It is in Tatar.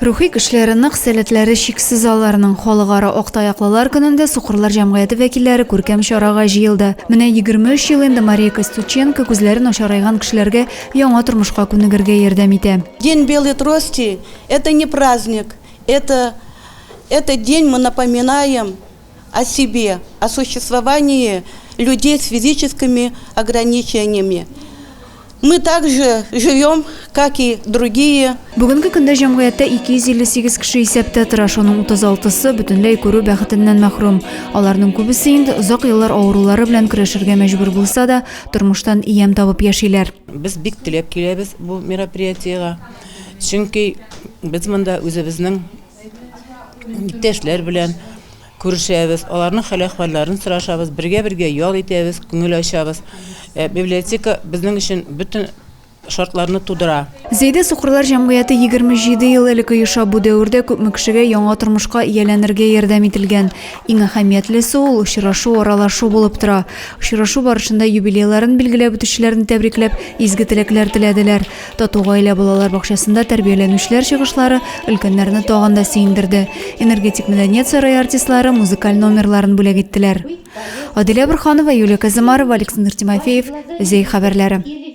Рухи көчләренең сәләтләре шиксез аларның халыкара Актаяклылар көнендә Сукырлар җәмгыяте вәкилләре күркәм чарага җыелды. Менә 23 ел инде Мария Костюченко күзләрен ачарайган кешеләргә яңа тормышка күнегергә ярдәм итә. День белой трости – это не праздник, это день мы напоминаем о себе, о существовании людей с физическими ограничениями. Мы также живем, как и другие. Бүгенге көндә җәмгыятьтә 258 кеше исәптә тора, шуның 36-сы бөтенләй күрү бәхетеннән мәхрүм. Аларның күбесе инде озак еллар авырулары белән көрәшергә мәҗбүр булса да, тормыштан иям табып яшиләр. Без бик теләп киләбез бу мероприятиегә. Чөнки без монда үзебезнең иптәшләр белән күрешәбез, аларның хәл-әхвалларын сорашабыз, бергә ял итәбез, күңел ачабыз. Библиотека безнең өчен бөтен шартларны тудыра. Зәйдә Сукырлар җәмгыяте 27 ел элек оеша бу дәвердә күпме кешегә яңа тормышка ияләнергә ярдәм ителгән. Иң әһәмиятлесе ул очрашу, аралашу булып тора. Очрашу барышында юбилейларын билгеләп үтүчеләрне тәбрикләп, изге теләкләр теләделәр. Тату гаилә балалар бакчасында тәрбияләнүчеләр чыгышлары өлкәннәрне тагын да сөендерде. Энергетик мәдәният сарае артистлары музыкаль номерларын бүләк иттеләр. Адилә Борханова, Юлия Казымарова, Александр Тимофеев, Зәй хәбәрләре.